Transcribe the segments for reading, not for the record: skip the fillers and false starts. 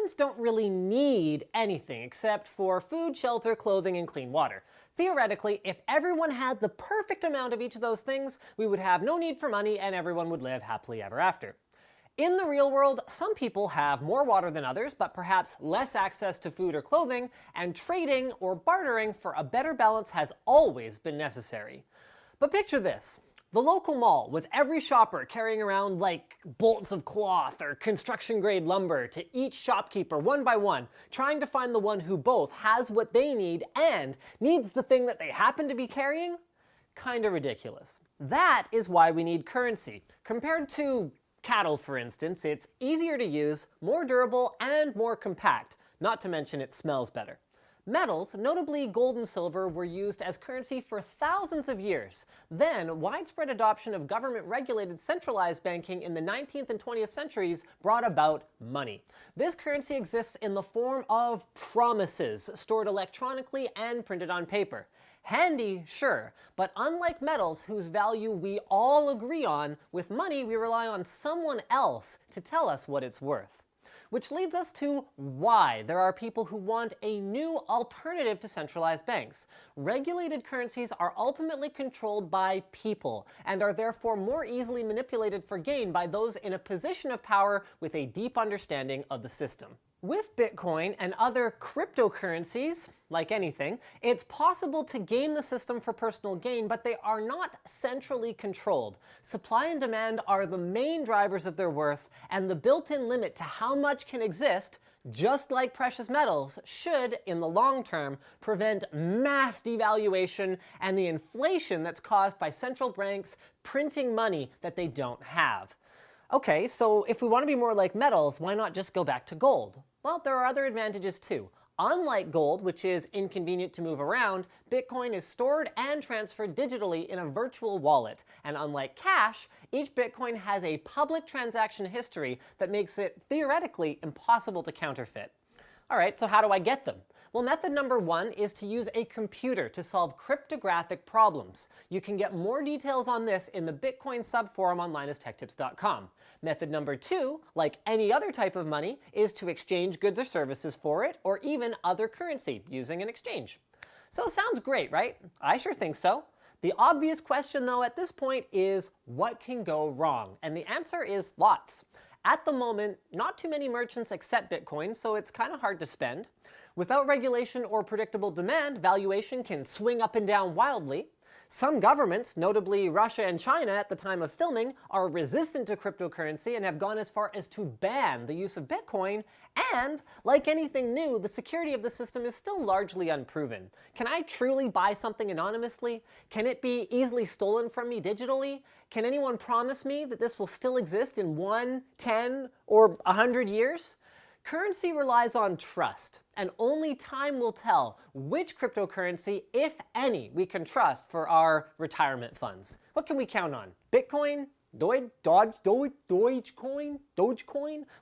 humans don't really need anything except for food, shelter, clothing, and clean water. Theoretically, if everyone had the perfect amount of each of those things, we would have no need for money and everyone would live happily ever after. In the real world, some people have more water than others, but perhaps less access to food or clothing, and trading or bartering for a better balance has always been necessary. But picture this. The local mall, with every shopper carrying around like bolts of cloth or construction-grade lumber to each shopkeeper one by one, trying to find the one who both has what they need and needs the thing that they happen to be carrying? Kinda ridiculous. That is why we need currency. Compared to cattle, for instance, it's easier to use, more durable, and more compact, not to mention it smells better. Metals, notably gold and silver, were used as currency for thousands of years. Then, widespread adoption of government-regulated centralized banking in the 19th and 20th centuries brought about money. This currency exists in the form of promises, stored electronically and printed on paper. Handy, sure, but unlike metals, whose value we all agree on, with money we rely on someone else to tell us what it's worth. Which leads us to why there are people who want a new alternative to centralized banks. Regulated currencies are ultimately controlled by people, and are therefore more easily manipulated for gain by those in a position of power with a deep understanding of the system. With Bitcoin and other cryptocurrencies, like anything, it's possible to game the system for personal gain, but they are not centrally controlled. Supply and demand are the main drivers of their worth, and the built-in limit to how much can exist, just like precious metals, should, in the long term, prevent mass devaluation and the inflation that's caused by central banks printing money that they don't have. Okay, so if we want to be more like metals, why not just go back to gold? Well, there are other advantages too. Unlike gold, which is inconvenient to move around, Bitcoin is stored and transferred digitally in a virtual wallet. And unlike cash, each Bitcoin has a public transaction history that makes it theoretically impossible to counterfeit. All right, so how do I get them? Well, method number one is to use a computer to solve cryptographic problems. You can get more details on this in the Bitcoin subforum on linustechtips.com. Method number two, like any other type of money, is to exchange goods or services for it, or even other currency using an exchange. So sounds great, right? I sure think so. The obvious question, though, at this point is, what can go wrong? And the answer is lots. At the moment, not too many merchants accept Bitcoin, so it's kind of hard to spend. Without regulation or predictable demand, valuation can swing up and down wildly. Some governments, notably Russia and China at the time of filming, are resistant to cryptocurrency and have gone as far as to ban the use of Bitcoin. And, like anything new, the security of the system is still largely unproven. Can I truly buy something anonymously? Can it be easily stolen from me digitally? Can anyone promise me that this will still exist in 1, 10, or 100 years? Currency relies on trust, and only time will tell which cryptocurrency, if any, we can trust for our retirement funds. What can we count on? Bitcoin? Dogecoin?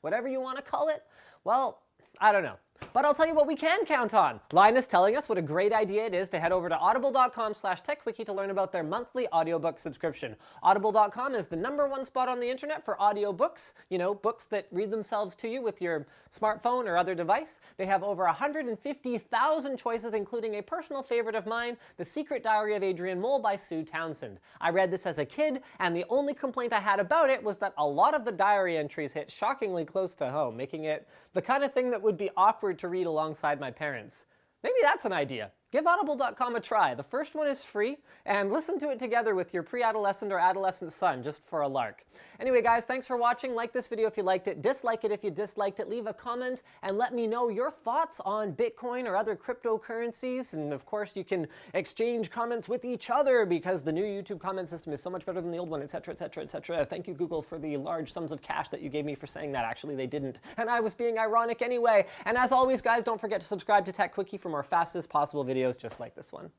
Whatever you want to call it? Well, I don't know. But I'll tell you what we can count on. Linus telling us what a great idea it is to head over to audible.com/techquickie to learn about their monthly audiobook subscription. Audible.com is the #1 spot on the internet for audiobooks, you know, books that read themselves to you with your smartphone or other device. They have over 150,000 choices, including a personal favorite of mine, The Secret Diary of Adrian Mole by Sue Townsend. I read this as a kid, and the only complaint I had about it was that a lot of the diary entries hit shockingly close to home, making it the kind of thing that would be awkward to read alongside my parents. Maybe that's an idea. Give audible.com a try. The first one is free, and listen to it together with your pre-adolescent or adolescent son just for a lark. Anyway, guys, thanks for watching. Like this video if you liked it. Dislike it if you disliked it. Leave a comment and let me know your thoughts on Bitcoin or other cryptocurrencies. And of course, you can exchange comments with each other because the new YouTube comment system is so much better than the old one, etc., etc., etc. Thank you, Google, for the large sums of cash that you gave me for saying that. Actually, they didn't. And I was being ironic anyway. And as always, guys, don't forget to subscribe to Tech Quickie for more fastest possible videos just like this one.